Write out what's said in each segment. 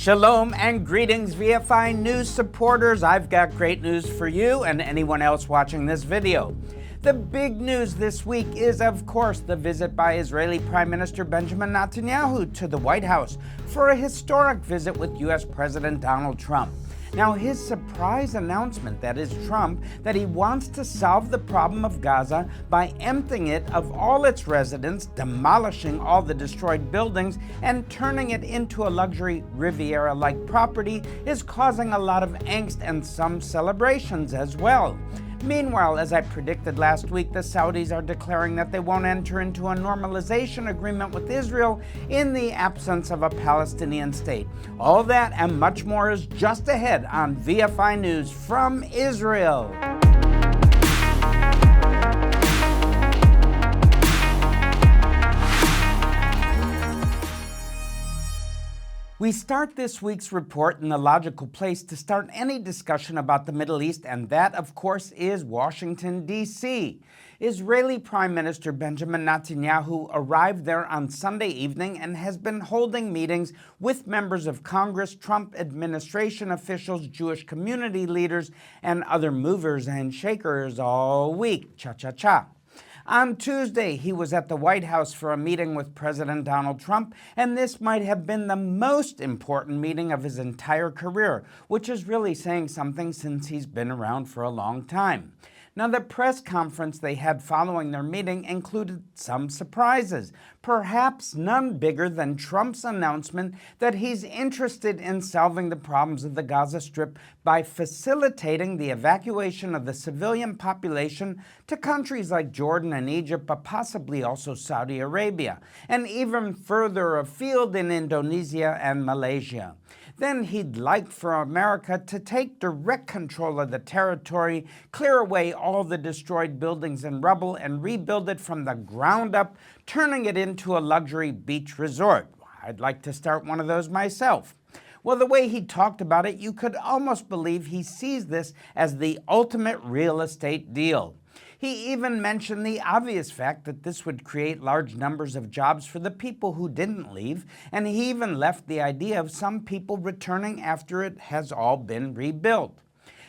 Shalom and greetings, VFI News supporters. I've got great news for you and anyone else watching this video. The big news this week is, of course, the visit by Israeli Prime Minister Benjamin Netanyahu to the White House for a historic visit with U.S. President Donald Trump. Now, his surprise announcement, that is Trump, that he wants to solve the problem of Gaza by emptying it of all its residents, demolishing all the destroyed buildings, and turning it into a luxury Riviera-like property, is causing a lot of angst and some celebrations as well. Meanwhile, as I predicted last week, the Saudis are declaring that they won't enter into a normalization agreement with Israel in the absence of a Palestinian state. All that and much more is just ahead on VFI News from Israel. We start this week's report in the logical place to start any discussion about the Middle East, and that, of course, is Washington, D.C. Israeli Prime Minister Benjamin Netanyahu arrived there on Sunday evening and has been holding meetings with members of Congress, Trump administration officials, Jewish community leaders, and other movers and shakers all week. Cha-cha-cha. On Tuesday, he was at the White House for a meeting with President Donald Trump, and this might have been the most important meeting of his entire career, which is really saying something since he's been around for a long time. Now, the press conference they had following their meeting included some surprises, perhaps none bigger than Trump's announcement that he's interested in solving the problems of the Gaza Strip by facilitating the evacuation of the civilian population to countries like Jordan and Egypt, but possibly also Saudi Arabia, and even further afield in Indonesia and Malaysia. Then he'd like for America to take direct control of the territory, clear away all the destroyed buildings and rubble, and rebuild it from the ground up, turning it into a luxury beach resort. I'd like to start one of those myself. Well, the way he talked about it, you could almost believe he sees this as the ultimate real estate deal. He even mentioned the obvious fact that this would create large numbers of jobs for the people who didn't leave, and he even left the idea of some people returning after it has all been rebuilt.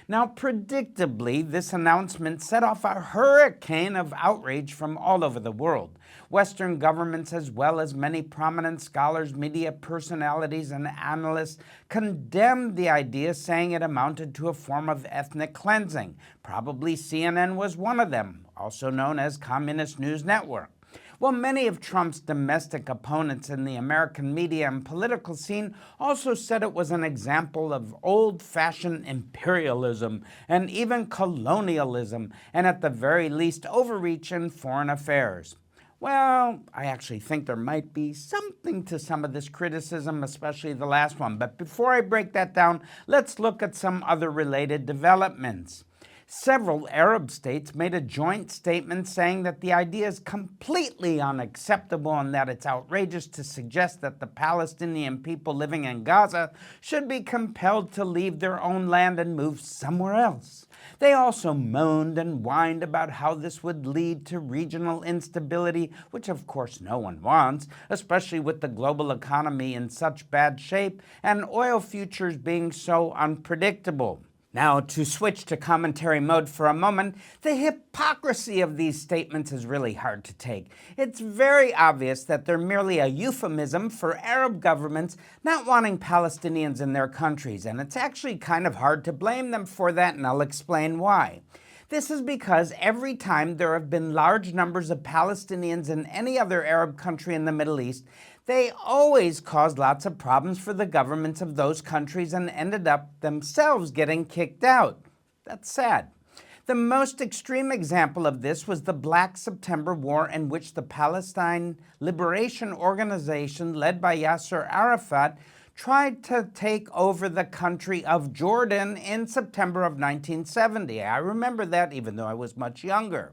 Now, predictably, this announcement set off a hurricane of outrage from all over the world. Western governments, as well as many prominent scholars, media personalities, and analysts, condemned the idea, saying it amounted to a form of ethnic cleansing. Probably CNN was one of them, also known as Communist News Network. Well, many of Trump's domestic opponents in the American media and political scene also said it was an example of old-fashioned imperialism and even colonialism, and at the very least overreach in foreign affairs. Well, I actually think there might be something to some of this criticism, especially the last one. But before I break that down, let's look at some other related developments. Several Arab states made a joint statement saying that the idea is completely unacceptable and that it's outrageous to suggest that the Palestinian people living in Gaza should be compelled to leave their own land and move somewhere else. They also moaned and whined about how this would lead to regional instability, which of course no one wants, especially with the global economy in such bad shape and oil futures being so unpredictable. Now, to switch to commentary mode for a moment, the hypocrisy of these statements is really hard to take. It's very obvious that they're merely a euphemism for Arab governments not wanting Palestinians in their countries, and it's actually kind of hard to blame them for that, and I'll explain why. This is because every time there have been large numbers of Palestinians in any other Arab country in the Middle East, they always caused lots of problems for the governments of those countries and ended up themselves getting kicked out. That's sad. The most extreme example of this was the Black September War, in which the Palestine Liberation Organization, led by Yasser Arafat, tried to take over the country of Jordan in September of 1970. I remember that, even though I was much younger.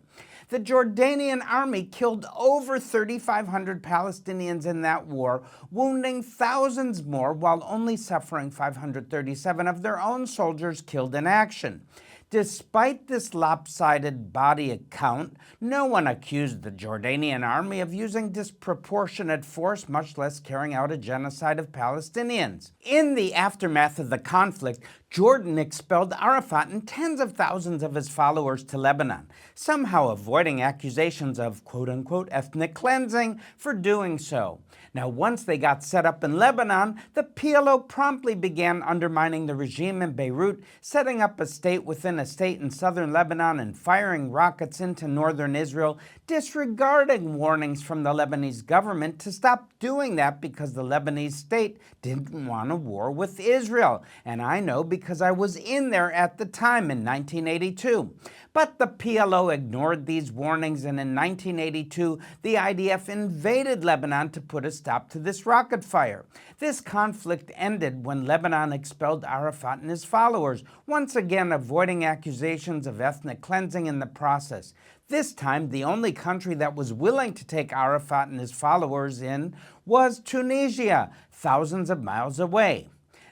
The Jordanian army killed over 3,500 Palestinians in that war, wounding thousands more while only suffering 537 of their own soldiers killed in action. Despite this lopsided body account, no one accused the Jordanian army of using disproportionate force, much less carrying out a genocide of Palestinians. In the aftermath of the conflict, Jordan expelled Arafat and tens of thousands of his followers to Lebanon, somehow avoiding accusations of quote-unquote ethnic cleansing for doing so. Now, once they got set up in Lebanon, the PLO promptly began undermining the regime in Beirut, setting up a state within a state in southern Lebanon and firing rockets into northern Israel, disregarding warnings from the Lebanese government to stop doing that because the Lebanese state didn't want a war with Israel. And I know because I was in there at the time in 1982. But the PLO ignored these warnings, and in 1982, the IDF invaded Lebanon to put a stop to this rocket fire. This conflict ended when Lebanon expelled Arafat and his followers, once again avoiding accusations of ethnic cleansing in the process. This time, the only country that was willing to take Arafat and his followers in was Tunisia, thousands of miles away.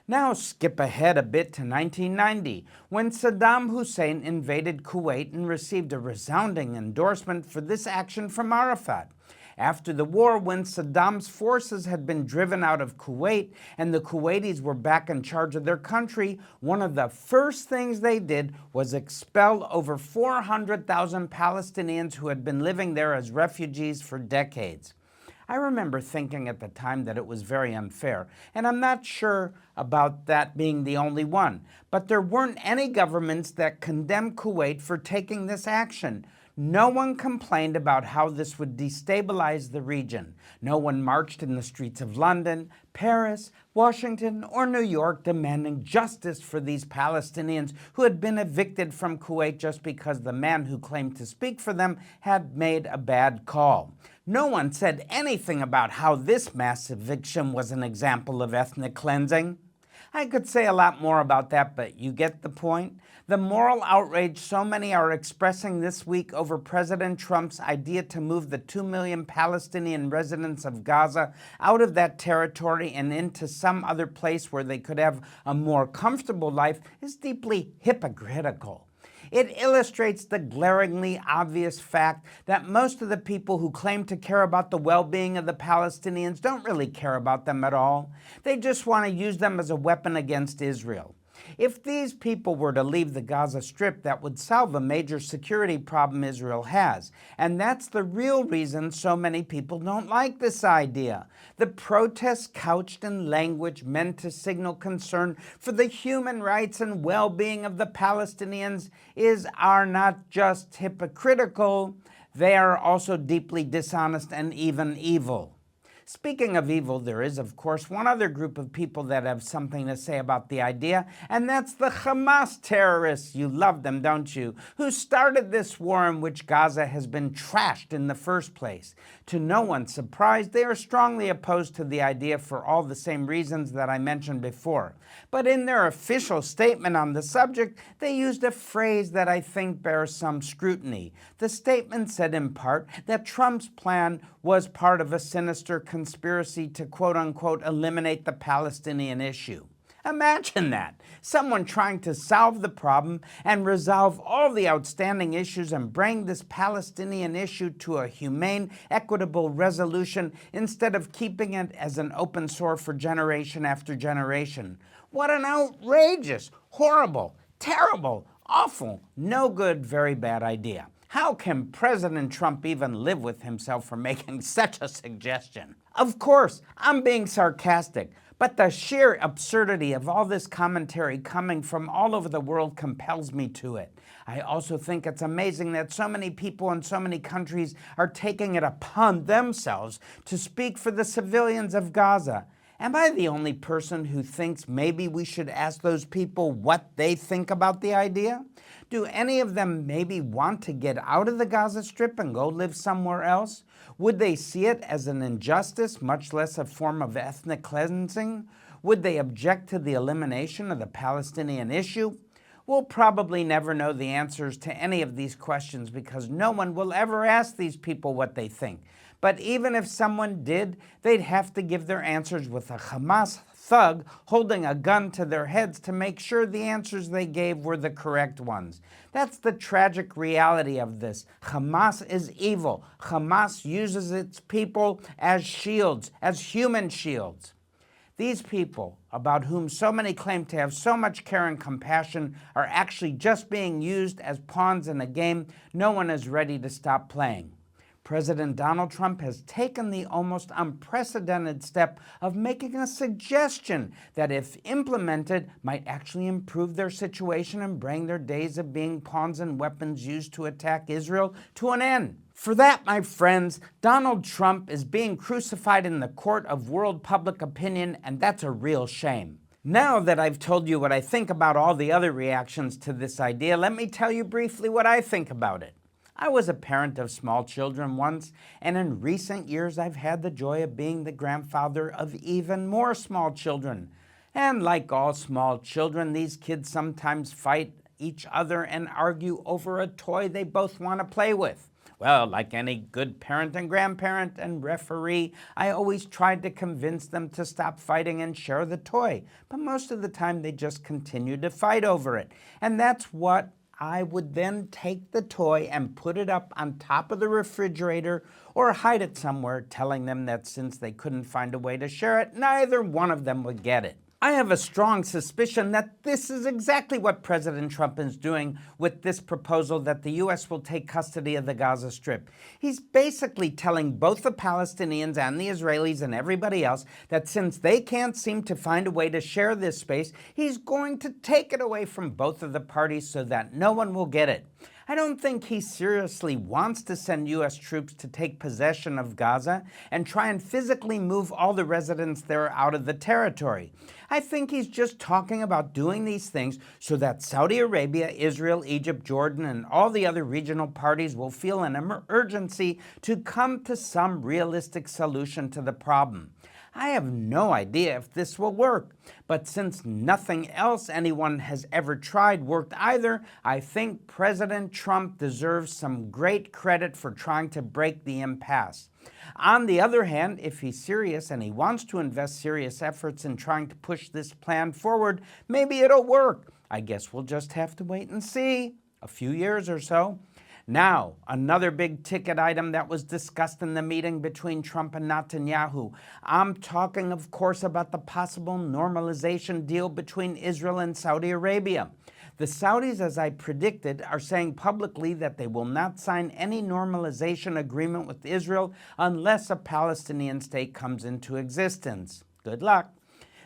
Now skip ahead a bit to 1990, when Saddam Hussein invaded Kuwait and received a resounding endorsement for this action from Arafat. After the war, when Saddam's forces had been driven out of Kuwait and the Kuwaitis were back in charge of their country, one of the first things they did was expel over 400,000 Palestinians who had been living there as refugees for decades. I remember thinking at the time that it was very unfair, and I'm not sure about that being the only one. But there weren't any governments that condemned Kuwait for taking this action. No one complained about how this would destabilize the region. No one marched in the streets of London, Paris, Washington, or New York demanding justice for these Palestinians who had been evicted from Kuwait just because the man who claimed to speak for them had made a bad call. No one said anything about how this mass eviction was an example of ethnic cleansing. I could say a lot more about that, but you get the point. The moral outrage so many are expressing this week over President Trump's idea to move the 2 million Palestinian residents of Gaza out of that territory and into some other place where they could have a more comfortable life is deeply hypocritical. It illustrates the glaringly obvious fact that most of the people who claim to care about the well-being of the Palestinians don't really care about them at all. They just want to use them as a weapon against Israel. If these people were to leave the Gaza Strip, that would solve a major security problem Israel has. And that's the real reason so many people don't like this idea. The protests couched in language meant to signal concern for the human rights and well-being of the Palestinians are not just hypocritical, they are also deeply dishonest and even evil. Speaking of evil, there is, of course, one other group of people that have something to say about the idea, and that's the Hamas terrorists, you love them, don't you, who started this war in which Gaza has been trashed in the first place. To no one's surprise, they are strongly opposed to the idea for all the same reasons that I mentioned before. But in their official statement on the subject, they used a phrase that I think bears some scrutiny. The statement said in part that Trump's plan was part of a sinister conspiracy to quote-unquote eliminate the Palestinian issue. Imagine that. Someone trying to solve the problem and resolve all the outstanding issues and bring this Palestinian issue to a humane, equitable resolution instead of keeping it as an open sore for generation after generation. What an outrageous, horrible, terrible, awful, no good, very bad idea. How can President Trump even live with himself for making such a suggestion? Of course, I'm being sarcastic, but the sheer absurdity of all this commentary coming from all over the world compels me to it. I also think it's amazing that so many people in so many countries are taking it upon themselves to speak for the civilians of Gaza. Am I the only person who thinks maybe we should ask those people what they think about the idea? Do any of them maybe want to get out of the Gaza Strip and go live somewhere else? Would they see it as an injustice, much less a form of ethnic cleansing? Would they object to the elimination of the Palestinian issue? We'll probably never know the answers to any of these questions because no one will ever ask these people what they think. But even if someone did, they'd have to give their answers with a Hamas thug holding a gun to their heads to make sure the answers they gave were the correct ones. That's the tragic reality of this. Hamas is evil. Hamas uses its people as shields, as human shields. These people, about whom so many claim to have so much care and compassion, are actually just being used as pawns in a game no one is ready to stop playing. President Donald Trump has taken the almost unprecedented step of making a suggestion that, if implemented, might actually improve their situation and bring their days of being pawns and weapons used to attack Israel to an end. For that, my friends, Donald Trump is being crucified in the court of world public opinion, and that's a real shame. Now that I've told you what I think about all the other reactions to this idea, let me tell you briefly what I think about it. I was a parent of small children once, and in recent years I've had the joy of being the grandfather of even more small children. And like all small children, these kids sometimes fight each other and argue over a toy they both want to play with. Well, like any good parent and grandparent and referee, I always tried to convince them to stop fighting and share the toy. But most of the time they just continued to fight over it. And that's what I would then take the toy and put it up on top of the refrigerator or hide it somewhere, telling them that since they couldn't find a way to share it, neither one of them would get it. I have a strong suspicion that this is exactly what President Trump is doing with this proposal that the U.S. will take custody of the Gaza Strip. He's basically telling both the Palestinians and the Israelis and everybody else that since they can't seem to find a way to share this space, he's going to take it away from both of the parties so that no one will get it. I don't think he seriously wants to send U.S. troops to take possession of Gaza and try and physically move all the residents there out of the territory. I think he's just talking about doing these things so that Saudi Arabia, Israel, Egypt, Jordan, and all the other regional parties will feel an urgency to come to some realistic solution to the problem. I have no idea if this will work, but since nothing else anyone has ever tried worked either, I think President Trump deserves some great credit for trying to break the impasse. On the other hand, if he's serious and he wants to invest serious efforts in trying to push this plan forward, maybe it'll work. I guess we'll just have to wait and see. A few years or so. Now, another big ticket item that was discussed in the meeting between Trump and Netanyahu. I'm talking, of course, about the possible normalization deal between Israel and Saudi Arabia. The Saudis, as I predicted, are saying publicly that they will not sign any normalization agreement with Israel unless a Palestinian state comes into existence. Good luck.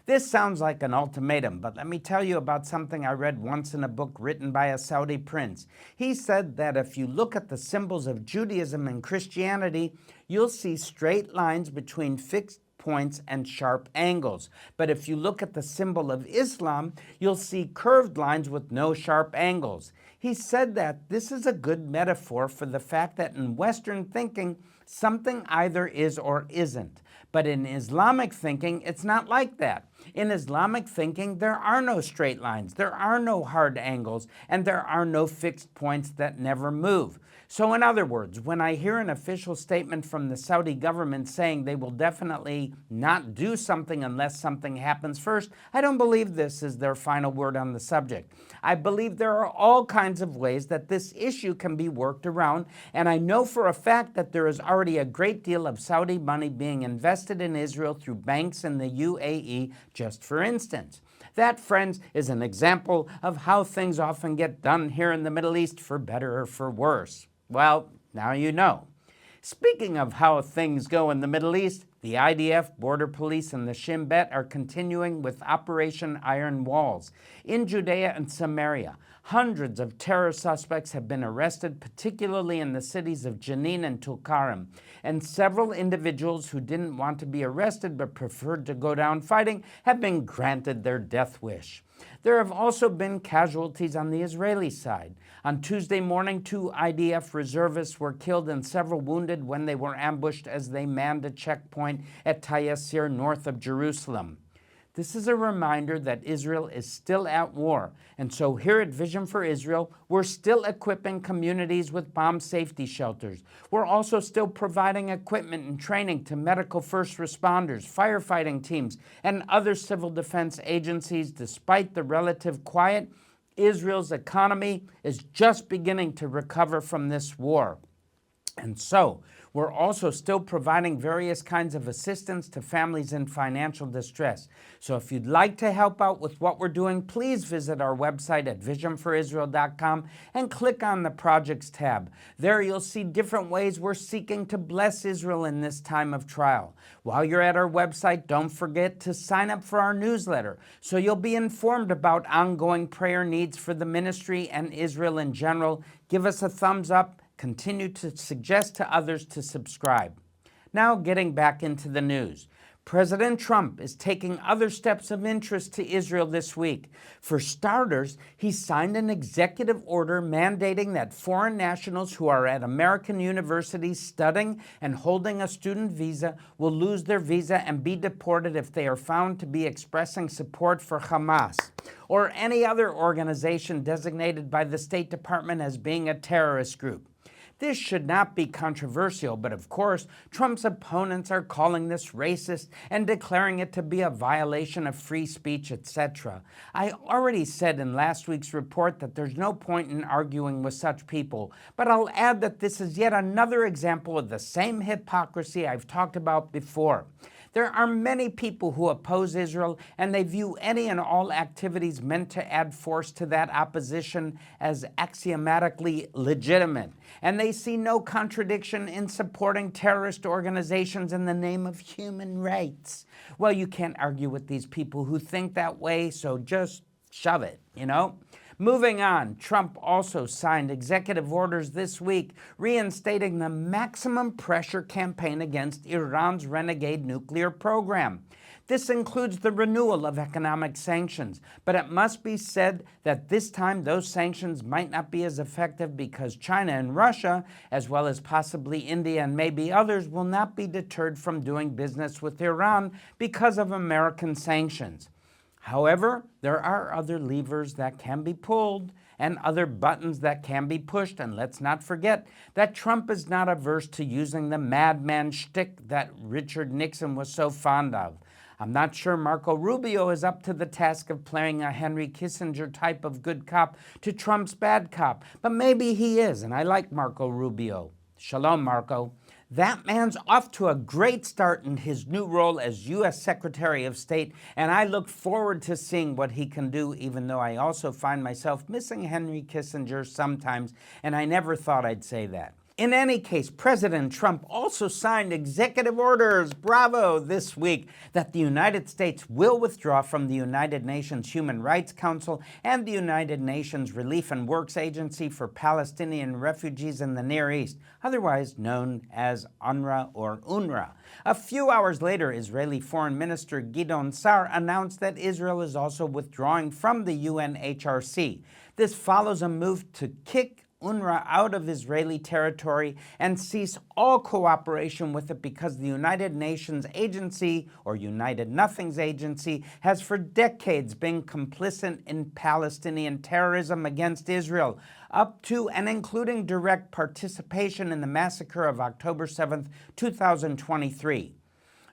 This sounds like an ultimatum, but let me tell you about something I read once in a book written by a Saudi prince. He said that if you look at the symbols of Judaism and Christianity, you'll see straight lines between fixed points and sharp angles. But if you look at the symbol of Islam, you'll see curved lines with no sharp angles. He said that this is a good metaphor for the fact that in Western thinking, something either is or isn't. But in Islamic thinking, it's not like that. In Islamic thinking, there are no straight lines, there are no hard angles, and there are no fixed points that never move. So in other words, when I hear an official statement from the Saudi government saying they will definitely not do something unless something happens first, I don't believe this is their final word on the subject. I believe there are all kinds of ways that this issue can be worked around, and I know for a fact that there is already a great deal of Saudi money being invested in Israel through banks in the UAE, just for instance. That, friends, is an example of how things often get done here in the Middle East, for better or for worse. Well, now you know. Speaking of how things go in the Middle East, the IDF, Border Police, and the Shin Bet are continuing with Operation Iron Walls. In Judea and Samaria, hundreds of terror suspects have been arrested, particularly in the cities of Jenin and Tulkarem, and several individuals who didn't want to be arrested but preferred to go down fighting have been granted their death wish. There have also been casualties on the Israeli side. On Tuesday morning, 2 IDF reservists were killed and several wounded when they were ambushed as they manned a checkpoint at Tayassir north of Jerusalem. This is a reminder that Israel is still at war, and so here at Vision for Israel, we're still equipping communities with bomb safety shelters. We're also still providing equipment and training to medical first responders, firefighting teams, and other civil defense agencies. Despite the relative quiet, Israel's economy is just beginning to recover from this war. And so, we're also still providing various kinds of assistance to families in financial distress. So if you'd like to help out with what we're doing, please visit our website at visionforisrael.com and click on the Projects tab. There you'll see different ways we're seeking to bless Israel in this time of trial. While you're at our website, don't forget to sign up for our newsletter so you'll be informed about ongoing prayer needs for the ministry and Israel in general. Give us a thumbs up. Continue to suggest to others to subscribe. Now getting back into the news. President Trump is taking other steps of interest to Israel this week. For starters, he signed an executive order mandating that foreign nationals who are at American universities studying and holding a student visa will lose their visa and be deported if they are found to be expressing support for Hamas or any other organization designated by the State Department as being a terrorist group. This should not be controversial, but of course, Trump's opponents are calling this racist and declaring it to be a violation of free speech, etc. I already said in last week's report that there's no point in arguing with such people, but I'll add that this is yet another example of the same hypocrisy I've talked about before. There are many people who oppose Israel, and they view any and all activities meant to add force to that opposition as axiomatically legitimate. And they see no contradiction in supporting terrorist organizations in the name of human rights. Well, you can't argue with these people who think that way, so just shove it, you know? Moving on, Trump also signed executive orders this week reinstating the maximum pressure campaign against Iran's renegade nuclear program. This includes the renewal of economic sanctions, but it must be said that this time those sanctions might not be as effective because China and Russia, as well as possibly India and maybe others, will not be deterred from doing business with Iran because of American sanctions. However, there are other levers that can be pulled and other buttons that can be pushed, and let's not forget that Trump is not averse to using the madman shtick that Richard Nixon was so fond of. I'm not sure Marco Rubio is up to the task of playing a Henry Kissinger type of good cop to Trump's bad cop, but maybe he is, and I like Marco Rubio. Shalom, Marco. That man's off to a great start in his new role as U.S. Secretary of State, and I look forward to seeing what he can do, even though I also find myself missing Henry Kissinger sometimes, and I never thought I'd say that. In any case, President Trump also signed executive orders, bravo, this week that the United States will withdraw from the United Nations Human Rights Council and the United Nations Relief and Works Agency for Palestinian Refugees in the Near East, otherwise known as UNRWA or UNRWA. A few hours later, Israeli Foreign Minister Gideon Sa'ar announced that Israel is also withdrawing from the UNHRC. This follows a move to kick UNRWA out of Israeli territory and cease all cooperation with it because the United Nations Agency, or United Nothings Agency, has for decades been complicit in Palestinian terrorism against Israel, up to and including direct participation in the massacre of October 7, 2023.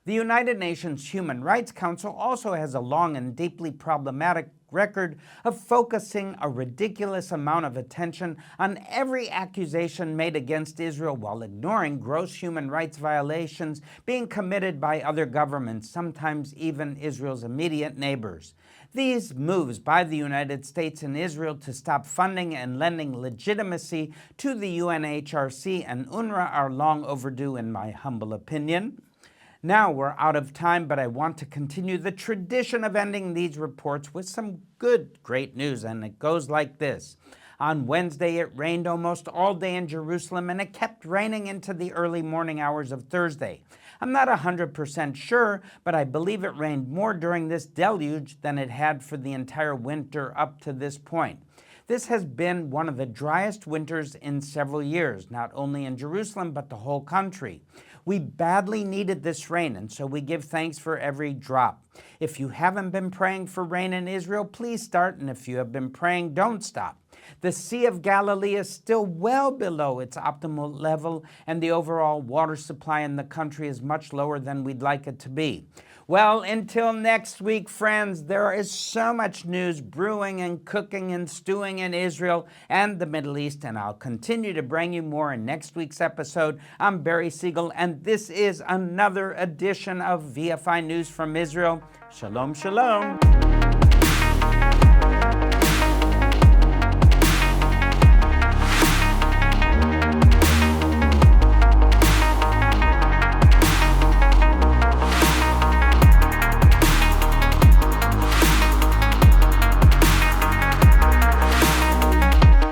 The United Nations Human Rights Council also has a long and deeply problematic record of focusing a ridiculous amount of attention on every accusation made against Israel while ignoring gross human rights violations being committed by other governments, sometimes even Israel's immediate neighbors. These moves by the United States and Israel to stop funding and lending legitimacy to the UNHRC and UNRWA are long overdue in my humble opinion. Now we're out of time, but I want to continue the tradition of ending these reports with some great news, and it goes like this. On Wednesday, it rained almost all day in Jerusalem, and it kept raining into the early morning hours of Thursday. I'm not 100% sure, but I believe it rained more during this deluge than it had for the entire winter up to this point. This has been one of the driest winters in several years, not only in Jerusalem, but the whole country. We badly needed this rain, and so we give thanks for every drop. If you haven't been praying for rain in Israel, please start, and if you have been praying, don't stop. The Sea of Galilee is still well below its optimal level, and the overall water supply in the country is much lower than we'd like it to be. Well, until next week, friends, there is so much news brewing and cooking and stewing in Israel and the Middle East, and I'll continue to bring you more in next week's episode. I'm Barry Siegel, and this is another edition of VFI News from Israel. Shalom, shalom.